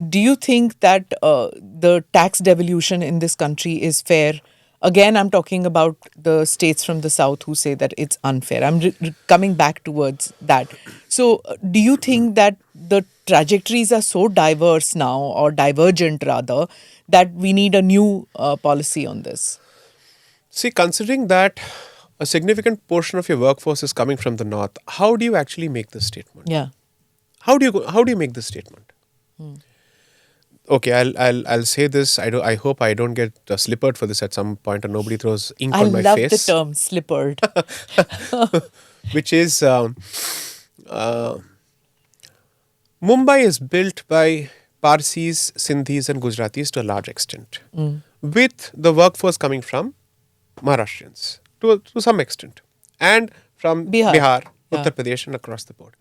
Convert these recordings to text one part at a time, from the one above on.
Do you think that the tax devolution in this country is fair? Again, I'm talking about the states from the south who say that it's unfair. I'm coming back towards that. So, do you think that the trajectories are so diverse now, or divergent rather, that we need a new policy on this? See, considering that a significant portion of your workforce is coming from the north, how do you actually make this statement? Yeah. How do you make this statement? Okay, I'll say this. I hope I don't get slippered for this at some point, and nobody throws ink I on my love the face. term slippered. Which is Mumbai is built by Parsis, Sindhis, and Gujaratis to a large extent, with the workforce coming from Maharashtrians to some extent, and from Bihar. Bihar, Yeah. Uttar Pradesh, and across the board.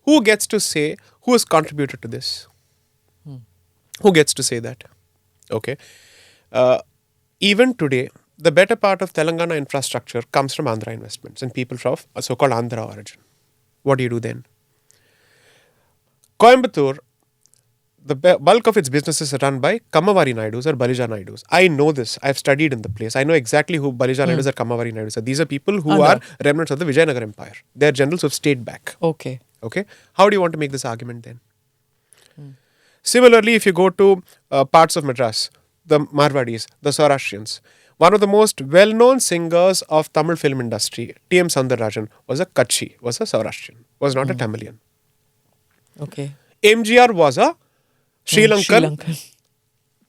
Who gets to say who has contributed to this? Who gets to say that? Okay. Even today, the better part of Telangana infrastructure comes from Andhra investments and people of a so-called Andhra origin. What do you do then? Coimbatore, the bulk of its businesses are run by Kamavari Naidus or Balija Naidus. I know this. I've studied in the place. I know exactly who Balija Naidus or Kamavari Naidus are. These are people who are remnants of the Vijayanagar Empire. They are generals who have stayed back. Okay. Okay. How do you want to make this argument then? Similarly, if you go to parts of Madras, the Marwadis, the Saurashtrians, one of the most well-known singers of Tamil film industry, T.M. Soundararajan, was a Kutchi, was a Saurashtrian, was not a Tamilian. Okay. MGR was a Sri Lankan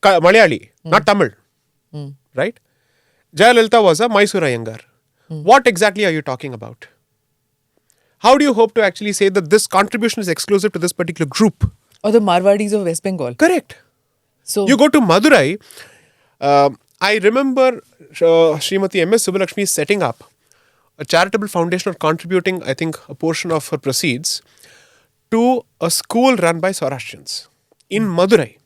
Malayali, not Tamil. Right? Jayalalitha was a Mysore Iyengar. What exactly are you talking about? How do you hope to actually say that this contribution is exclusive to this particular group? Or the Marwadis of West Bengal. Correct. So You go to Madurai, I remember Srimati M.S. Subbulakshmi setting up a charitable foundation or contributing, I think, a portion of her proceeds to a school run by Saurashtrians in Madurai.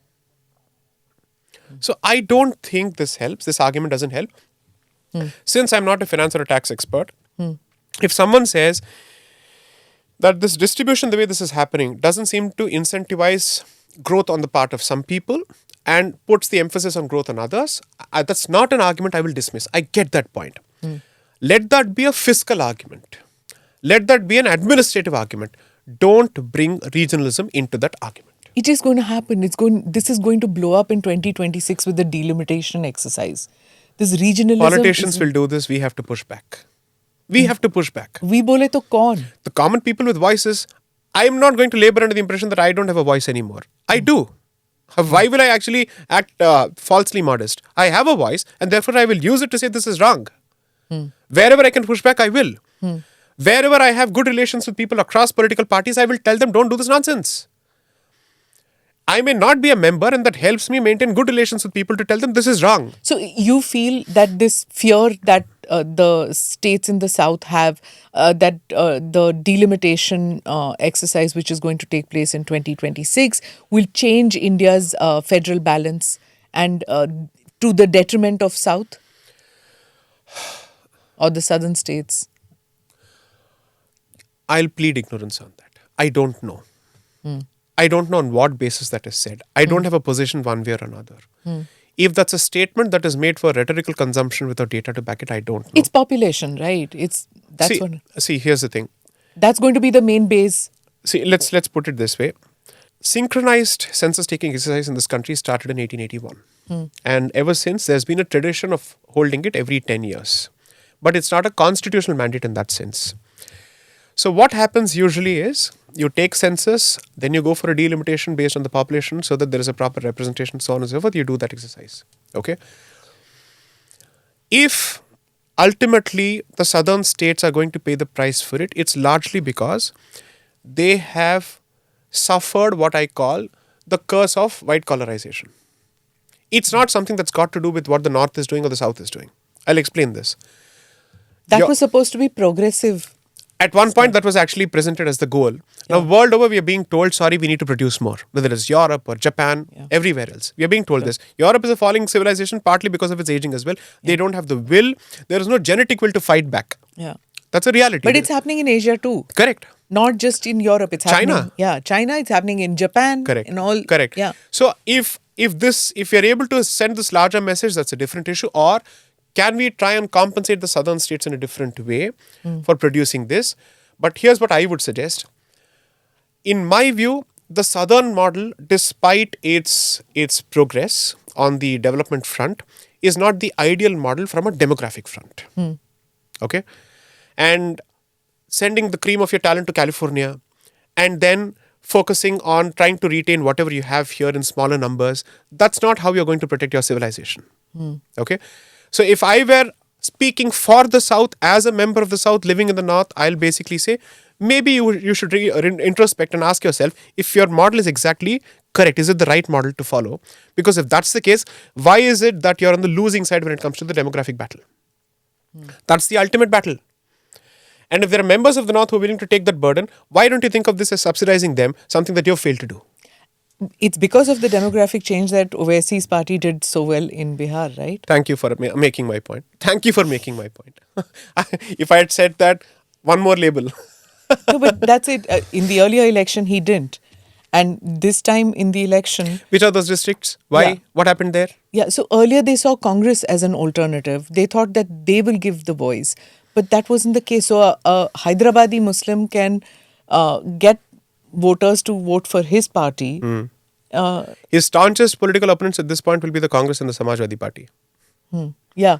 So I don't think this helps. This argument doesn't help. Since I'm not a finance or a tax expert, if someone says that this distribution, the way this is happening, doesn't seem to incentivize growth on the part of some people and puts the emphasis on growth on others, that's not an argument I will dismiss. I get that point. Let that be a fiscal argument. Let that be an administrative argument. Don't bring regionalism into that argument. it is going to happen. This is going to blow up in 2026 with the delimitation exercise. This regionalism. Politicians will do this. We have to push back. We have to push back. We bole to kaun? The common people with voices, I am not going to labor under the impression that I don't have a voice anymore. I do. Why will I actually act falsely modest? I have a voice and therefore I will use it to say this is wrong. Wherever I can push back, I will. Wherever I have good relations with people across political parties, I will tell them don't do this nonsense. I may not be a member and that helps me maintain good relations with people to tell them this is wrong. So you feel that this fear that the states in the south have, that the delimitation exercise which is going to take place in 2026 will change India's federal balance and to the detriment of south or the southern states? I'll plead ignorance on that. I don't know. I don't know on what basis that is said. I don't have a position one way or another. If that's a statement that is made for rhetorical consumption without data to back it, I don't know. It's population, right? See, here's the thing. That's going to be the main base. See, let's put it this way. Synchronized census taking exercise in this country started in 1881. And ever since, there's been a tradition of holding it every 10 years. But it's not a constitutional mandate in that sense. So what happens usually is, you take census, then you go for a delimitation based on the population so that there is a proper representation, so on and so forth. You do that exercise. Okay? If ultimately the southern states are going to pay the price for it, it's largely because they have suffered what I call the curse of white collarization. It's not something that's got to do with what the north is doing or the south is doing. I'll explain this. That was supposed to be progressive. At one point, that was actually presented as the goal. Now, world over, we are being told, sorry, we need to produce more. Whether it's Europe or Japan, everywhere else. We are being told this. Europe is a falling civilization, partly because of its aging as well. They don't have the will. There is no genetic will to fight back. Yeah. That's a reality. But it's happening in Asia too. Correct. Not just in Europe, it's China. happening. Yeah, China, it's happening in Japan. Correct. In all. Correct. Yeah. So if you're able to send this larger message, that's a different issue. Or can we try and compensate the southern states in a different way for producing this? But here's what I would suggest. In my view, the southern model, despite its progress on the development front, is not the ideal model from a demographic front. Okay? And sending the cream of your talent to California and then focusing on trying to retain whatever you have here in smaller numbers, that's not how you're going to protect your civilization. Okay? So if I were speaking for the South as a member of the South living in the North, I'll basically say, maybe you should introspect and ask yourself if your model is exactly correct. Is it the right model to follow? Because if that's the case, why is it that you're on the losing side when it comes to the demographic battle? That's the ultimate battle. And if there are members of the North who are willing to take that burden, why don't you think of this as subsidizing them, something that you've failed to do? It's because of the demographic change that Owaisi's party did so well in Bihar, right? Thank you for making my point. Thank you for making my point. If I had said that, one more label. No, but that's it. In the earlier election, he didn't. And this time in the election... Which are those districts? Why? Yeah. What happened there? Yeah, so earlier they saw Congress as an alternative. They thought that they will give the voice. But that wasn't the case. So a Hyderabadi Muslim can get voters to vote for his party. His staunchest political opponents at this point will be the Congress and the Samajwadi Party. Yeah,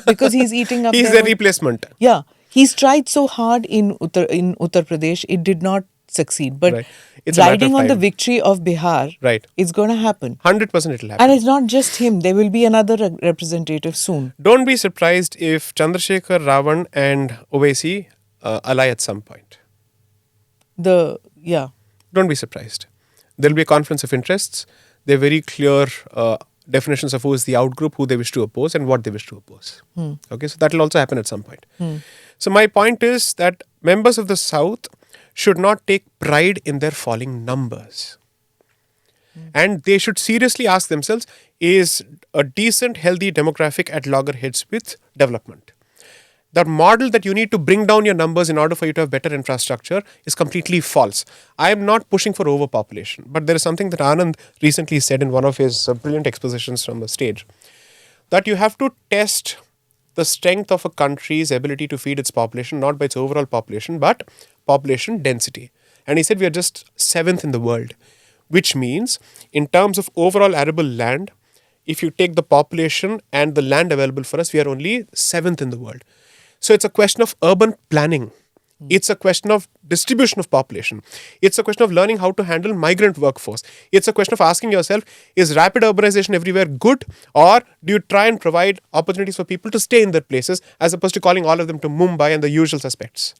because he's eating up He's their replacement. Yeah, he's tried so hard in Uttar Pradesh, it did not succeed. But Right. It's a matter riding of on the time. victory of Bihar, Right. it's going to happen. 100% it will happen. And it's not just him. There will be another representative soon. Don't be surprised if Chandrasekhar, Ravan and Owaisi ally at some point. Don't be surprised. There will be a confluence of interests. There are very clear definitions of who is the outgroup, who they wish to oppose and what they wish to oppose. Okay, so that will also happen at some point. So my point is that members of the South should not take pride in their falling numbers. And they should seriously ask themselves, is a decent, healthy demographic at loggerheads with development? The model that you need to bring down your numbers in order for you to have better infrastructure is completely false. I am not pushing for overpopulation, but there is something that Anand recently said in one of his brilliant expositions from the stage, that you have to test the strength of a country's ability to feed its population, not by its overall population, but population density. And he said we are just 7th in the world, which means in terms of overall arable land, if you take the population and the land available for us, we are only 7th in the world. So it's a question of urban planning. It's a question of distribution of population. It's a question of learning how to handle migrant workforce. It's a question of asking yourself, is rapid urbanization everywhere good? Or do you try and provide opportunities for people to stay in their places as opposed to calling all of them to Mumbai and the usual suspects?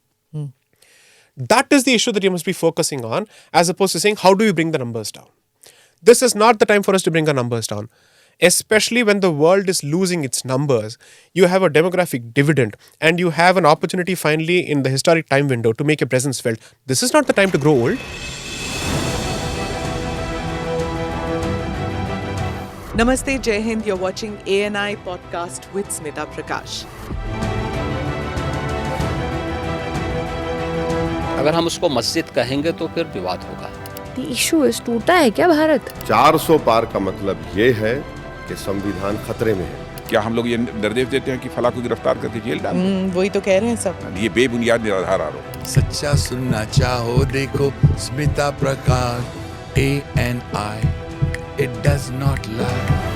That is the issue that you must be focusing on, as opposed to saying, how do we bring the numbers down? This is not the time for us to bring our numbers down. Especially when the world is losing its numbers, you have a demographic dividend and you have an opportunity finally in the historic time window to make your presence felt. This is not the time to grow old. Namaste, Jai Hind. You're watching ANI podcast with Smita Prakash. अगर हम उसको मस्जिद कहेंगे तो फिर विवाद होगा। The issue is टूटा है क्या भारत? 400 पार का मतलब ये है कि संविधान खतरे में है। क्या हम लोग ये निर्देश देते हैं कि फला को गिरफ्तार करके जेल डाल दें? वही तो कह रहे हैं सब। ये बेबुनियाद निराधार आरोप। सच्चा सुनना चाहो देखो स्मिता प्रकाश ANI, it does not lie।